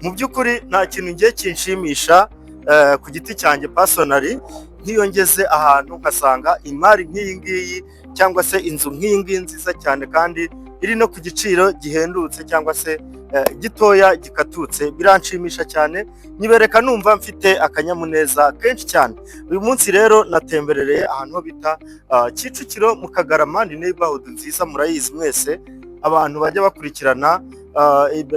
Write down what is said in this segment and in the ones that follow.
Mu by'ukuri nta kintu ngiye kinshimisha ku giti cyanjye personally nk'iyo ngeze ahantu nkasanga imari nk'iyi ngiyi cyangwa se inzu nk'iyi ngiyi nziza cyane kandi iri no ku giciro gihendutse cyangwa se gitoya gikatutse, biranshimisha cyane, nyibereka numva mfite akanyamuneza kenshi cyane. Uyu munsi rero natemberereye ahantu ho bita Kicukiro mu Kagarama, ni neighborhood nziza murayizi mwese, abantu bajya bakurikirana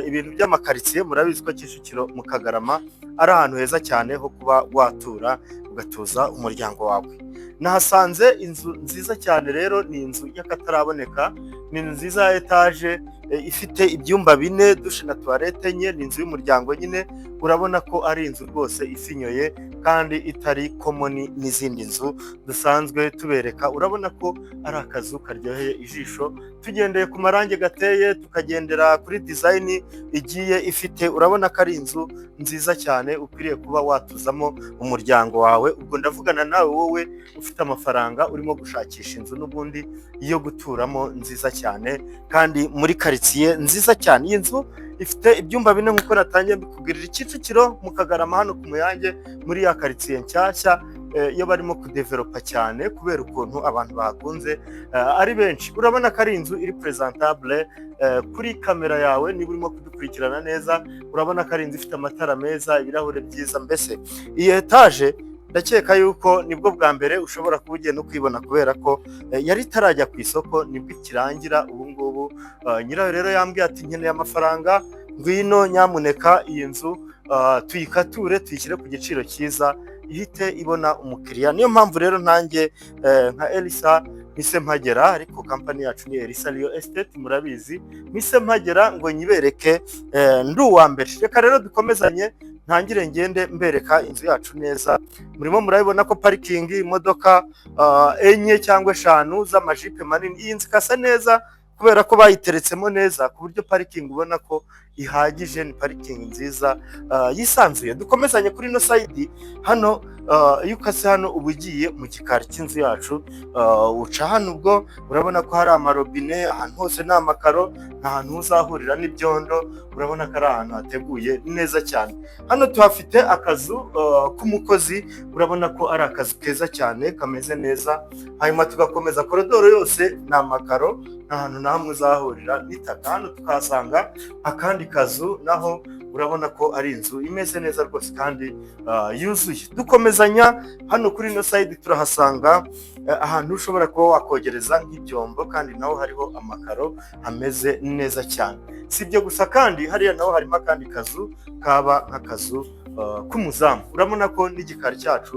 ibintu by'amakaritsiye murabizi ko Kicukiro mu Kagarama ari ahantu heza cyane ho kuba watura ugatuza umuryango wawe. Nahasanze inzu nziza cyane, rero ni inzu y'akataraboneka, ni inzu nziza ya etaje ifite ibyumba 4, dushe na toilette enye, ni inzu y'umuryango nyine. Urabona ko ari inzu rwose ifinyoye kandi itari common n'izindi nzu dusanzwe tubereka. Urabona ko ari akazu karyoheye ijisho, tugendeye ku marangi gateye, tukagendera kuri design igiye ifite. Urabona ko ari inzu nziza cyane ukwiriye kuba watuzamo umuryango wawe. Ubwo ndavugana nawe wowe ufite amafaranga urimo gushakisha inzu n'ubundi iyo guturamo nziza cyane kandi muri karitsiye nziza cyane. Iyi nzu ifite ibyumba 4 nk'uko natangiye mbikubwirira, Kicukiro mu Kagarama hano ku Muyange, muri ya karitsiye nshyashya iyo barimo kudevelopa cyane kubera ukuntu abantu bahakunze ari benshi. Urabona ko ari inzu iri presentable kuri kamera yawe niba urimo kudukurikirana neza. Urabona ko ari inzu ifite amatara meza, ibirahure byiza. Mbese iyi etaje ndakeka yuko nibwo bwa mbere ushobora kuba ugiye no kwibona kubera ko yari itarajya ku isoko, nibwo ikirangira ubu ngubu. Nyirayo rero yambwiye ati nkeneye amafaranga, ngwino nyamuneka iyi nzu tuyikature tuyishyire ku giciro cyiza ihite ibona umukiriya. Niyo mpamvu rero nanjye nka Elisa mise mpagera, ariko kampani yacu ni Elisa Real Estate murabizi, mise mpagera ngo nyibereke ndi uwa mbere. Reka rero dukomezanye ntangire ngende mbereka inzu yacu neza. Murimo murabibona ko parikingi imodoka enye cyangwa 5 z'amajipe manini. Iyi nzu ikasa neza kubera ko bayiteretsemo neza ku buryo parikingi ubona ko ihagije, ni parikingi nziza yisanzuye. Dukomezanye kuri no side hano, iyo ukase hano uba ugiye mu gikari cy'inzu yacu, uca hano ubwo urabona ko hari amarobine, ahantu hose ni amakaro, nta hantu uzahurira n'ibyondo. Urabona ko ari ahantu hateguye neza cyane. Hano tuhafite akazu k'umukozi, urabona ko ari akazu keza cyane kameze neza. Hanyuma tugakomeza koridoro yose ni amakaro, nta hantu na hamwe uzahurira n'itaka. Hano tukahasanga akandi kazu, naho urabona ko ari inzu imeze neza rwose kandi yuzuye. Dukomezanya hano kuri ino side turahasanga ahantu ushobora kuba wakogereza nk'ibyombo, kandi naho hariho amakaro ameze neza cyane. Si ibyo gusa kandi hariya naho harimo akandi kazu kaba nk'akazu k'umuzamu. Urabona ko n'igikari cyacu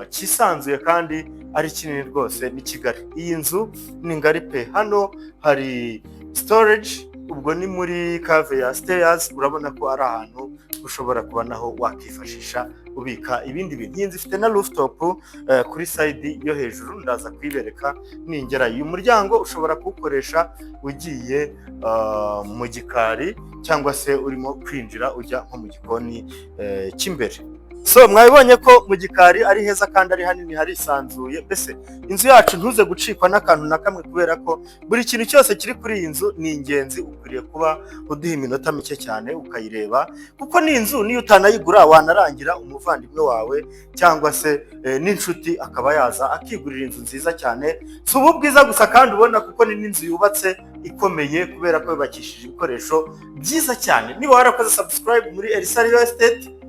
kisanzuye kandi ari kinini rwose, ni kigari. Iyi nzu ni ngari pe. Hano hari storage, ubwo ni muri cave ya stairs. Urabona ko ari ahantu ushobora kuba naho wakifashisha ubika ibindi bintu. Iyi nzu ifite na rooftop kuri side yo hejuru, ndaza kwibereka ningera. Uyu muryango ushobora kuwukoresha ugiye mu gikari cyangwa se urimo kwinjira ujya nko mu gikoni cy'imbere. So mwabibonye ko mu gikari ari heza kandi ari hanini, harisanzuye. Mbese inzu yacu ntuze gucikwa n'akantu na kamwe kubera ko buri kintu cyose kiri kuri iyi nzu ni ingenzi. Ukwiriye kuba uduha iminota mike cyane ukayireba, kuko ni inzu niyo utanayigura wanarangira umuvandimwe wawe cyangwa se n'inshuti akaba yaza akigurira inzu nziza cyane. Si ubu bwiza gusa kandi ubona, kuko ni n'inzu yubatse ikomeye kubera ko yubakishije ibikoresho byiza cyane. Niba warakoze subscribe muri Elisa Real Estate,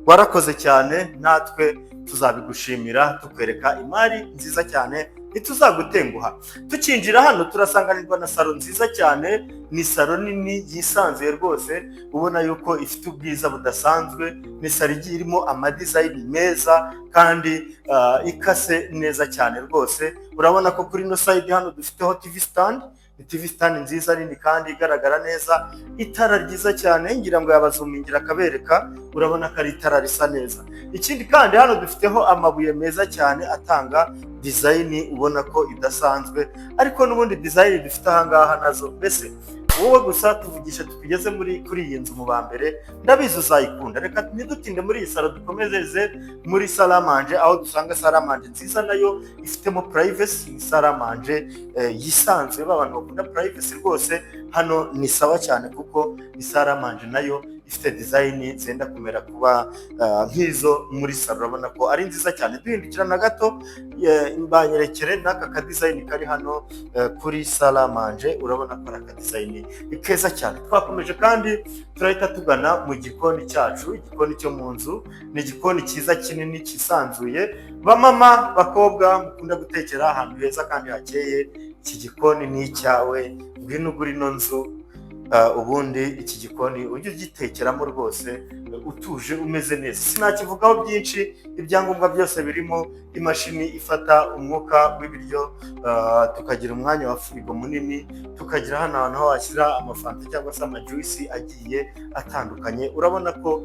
warakoze cyane, natwe tuzabigushimira tukwereka imari nziza cyane, ntituzagutenguha. Tukinjira hano turasanganirwa na salo nziza cyane, ni salo nini yisanzuye rwose, ubona yuko ifite ubwiza budasanzwe. Ni salo igiye irimo amadizayini meza kandi ikase neza cyane rwose. Urabona ko kuri no side hano dufiteho TV stand, TV stand nziza nini kandi igaragara neza. Itara ryiza cyane, ngira ngo yabazumingira akabereka. Urabona ko ari itara risa neza. Ikindi kandi hano dufiteho amabuye meza cyane atanga design ubona ko idasanzwe, ariko n'ubundi design dufite aha ngaha nazo. Mbese wowe gusa tuvugisha tukugeze kuri iyi nzu mu bambere, ndabizi uzayikunda. Reka ntidutinde muri iyi salo, dukomezeze muri salle à manger, aho dusanga salle à manger nziza nayo ifitemo privacy. Salle à manger yisanzuye, abantu bakunda privacy rwose hano ni sawa cyane, kuko salle à manger nayo ifite design zenda kumera kuba nk'izo muri salo. Urabona ko ari nziza cyane. Duhindukirana gato imbanyerekere n'aka ka design kari hano kuri salamanje, urabona ko ari aka design keza cyane. Twakomeje kandi turahita tugana mu gikoni cyacu. Igikoni cyo mu nzu ni igikoni cyiza kinini cyisanzuye. Bamama bakobwa mukunda gutekera ahantu heza kandi hakeye, iki gikoni ni icyawe. Ngwino ugura ino nzu ubundi iki gikoni ujye ugitekeramo rwose utuje umeze neza. Sinakivugaho byinshi, ibyangombwa byose birimo, imashini ifata umwuka w'ibiryo, tukagira umwanya wa firigo munini, tukagira hano ahantu ho washyira amafanta cyangwa se amajuisi agiye atandukanye. Urabona ko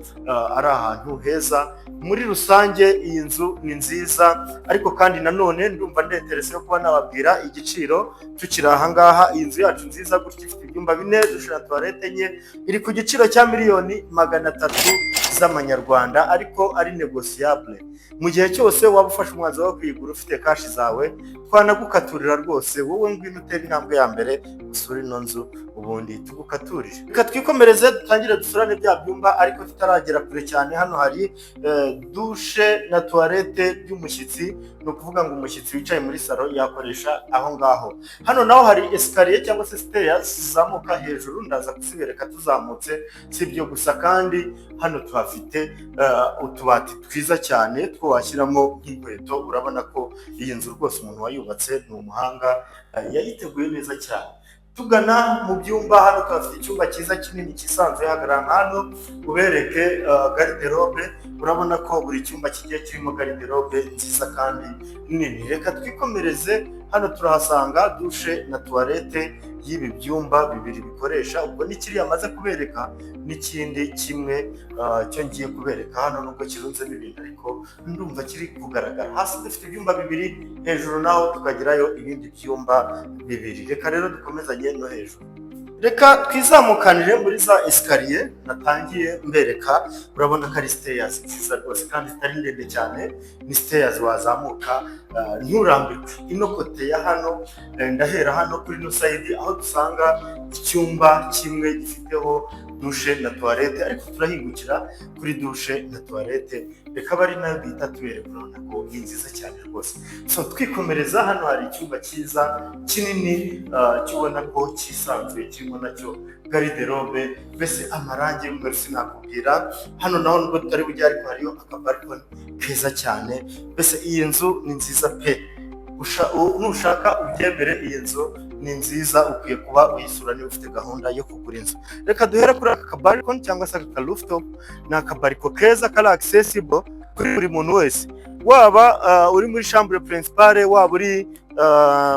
ari ahantu heza. Muri rusange iyi nzu ni nziza, ariko kandi nanone ndumva ndeterese yo kuba nababwira igiciro tukiri aha ngaha. Iyi nzu yacu nziza gutya ifite ibyumba 4 dushira toilette enye, iri ku giciro cya $300,000 z'amanyarwanda, ariko ari negociable. Mu gihe cyose waba ufashe umwanzuro wo kwigura ufite kashi zawe, twanagukaturira rwose. Wowe ngwino utere intambwe ya mbere usura ino nzu ubundi tugukaturire. Reka twikomereze dutangire dusurane bya byumba, ariko tutaragera kure cyane. Hano hari dushe na toilette by'umushyitsi, ni ukuvuga ngo umushyitsi wicaye muri salo yakoresha aho ngaho. Hano naho hari escalier cyangwa se stairs zizamuka hejuru, ndaza kuzibereka tuzamutse. Si ibyo gusa kandi hano tuhafite utubati twiza cyane two washyiramo nk'inkweto. Urabona ko iyi nzu rwose umuntu wayubatse ni umuhanga, yayiteguye neza cyane. Tugana mu byumba, hano tuhafite icyumba cyiza kinini cyisanzuye. Hagarara hano ubereke garderobe. Urabona ko buri cyumba kigiye kirimo garderobe nziza kandi nini. Reka twikomereze, hano turahasanga dushe na toilette y'ibi byumba bibiri bikoresha. Ubwo n'ikiri amaze kubereka n'ikindi kimwe cyo ngiye kubereka hano, nubwo kirunzemo ibintu ariko ndumva kiri kugaragara. Hasi dufite ibyumba bibiri, hejuru naho tukagirayo ibindi byumba bibiri. Reka rero dukomezanye no hejuru. Reka twizamukanire muri za escalier natangiye mbereka. Urabona ko ari stairs nziza rwose kandi zitari ndende cyane, ni stairs wazamuka nturambirwe. Ino kote ya hano, ndahera hano kuri no side aho dusanga icyumba kimwe gifiteho dushe na toilette, ariko turahingukira kuri dushe na toilette. Reka bari nayo bita tubereka. Urabona ko ni nziza cyane rwose. So twikomereza, hano hari icyumba cyiza kinini kibona ko cyisanzuye, kirimo nacyo garderobe, mbese amarangi y'umweru sinakubwira. Hano naho nubwo tutari bujye, ariko hariyo akabalkoni keza cyane. Mbese iyi nzu ni nziza pe. Nushaka ubyemere, iyi nzu ni nziza, ukwiye kuba uyisura niba ufite gahunda yo kugura inzu. Reka duhere kuri aka balkoni cyangwa se aka rooftop. Ni akabariko keza kari accessible kuri buri muntu wese, waba uri muri chambre principale, waba uri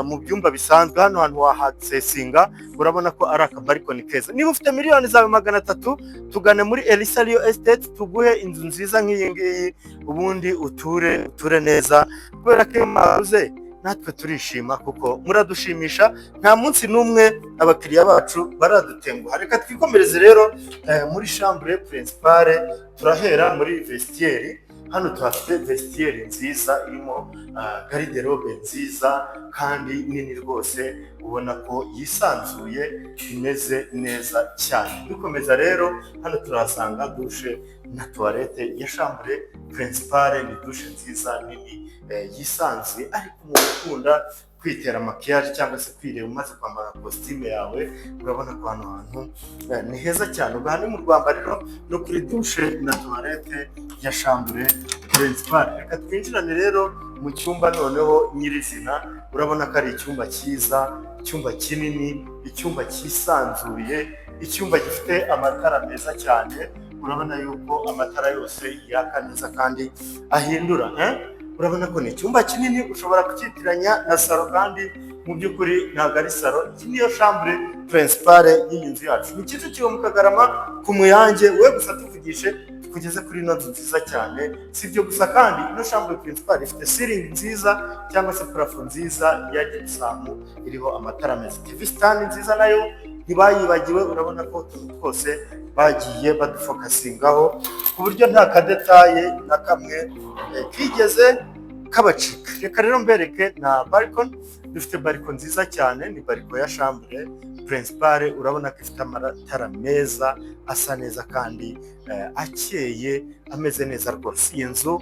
mu byumba bisanzwe. Hano hantu wahasesinga. Urabona ko ari akabarikoni keza. Niba ufite miliyoni zawe 300, tugane muri Elisario Estate tuguhe inzu nziza nk'iyi ngiyi, ubundi uture neza. Kubera ko maze natwe turishima kuko muradushimisha, nta munsi n'umwe abakiriya bacu baradutenguha. Reka twikomereze rero muri chambre principale. Turahera muri vestiaire. Hano tuhafite vestiaire nziza irimo garderobe nziza kandi nini rwose, ubona ko yisanzuye, imeze neza cyane. Dukomeza rero, hano turahasanga dushe na toilette ya chambre principale. Ni dushe nziza nini yisanzuye, ariko umuntu ukunda kwitera makiyaje cyangwa se kwireba umaze kwambara costume yawe, urabona ko hano hantu ni heza cyane. Ubwo hano mu rwambariro no kuri dushe na toilette ya chambre principale. Reka twinjirane rero mu cyumba noneho nyirizina. Urabona ko ari icyumba cyiza, icyumba kinini, icyumba cyisanzuye, icyumba gifite amatara meza cyane. Urabona yuko amatara yose yaka neza kandi ahindura. Urabona ko ni icyumba kinini, ushobora kucyitiranya na salo, kandi mu by'ukuri ntabwo ari salo. Iki niyo chambre principale y'iyi nzu yacu. Ni Kicukiro mu Kagarama ku Muyange. We gusa tuvugishe kugeze kuri ino nzu nziza cyane. Si ibyo gusa kandi ino chambre principale ifite ceiling nziza cyangwa se parafo nziza ya gypsum iriho amatara meza. TV stand nziza nayo ntibayibagiwe. Urabona ko utuntu twose bagiye badufokasingaho ku buryo nta kadetaye na kamwe kigeze kabacika. Reka rero mbereke na balcony. Dufite balcony nziza cyane, ni balcony ya chambre principale. Urabona ko ifite amatara meza asa neza kandi akeye ameze neza rwose. Iyi nzu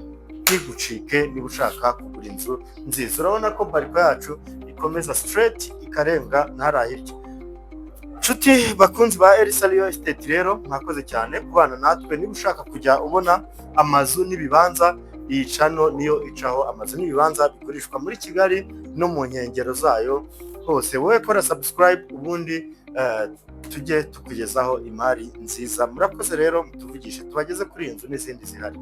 ntigucike niba ushaka kugura inzu nziza. Urabona ko balcony yacu ikomeza straight ikarenga ntarahirya. Nshuti bakunzi ba Elisa Real Estate rero mwakoze cyane kubana natwe. Niba ushaka kujya ubona amazu n'ibibanza, iyi channel niyo icaho amazu n'ibibanza bigurishwa muri Kigali no mu nkengero zayo hose. Wowe kora subscribe ubundi tujye tukugezaho imari nziza. Murakoze rero mutuvugishe tubageze kuri iyi nzu n'izindi zihari.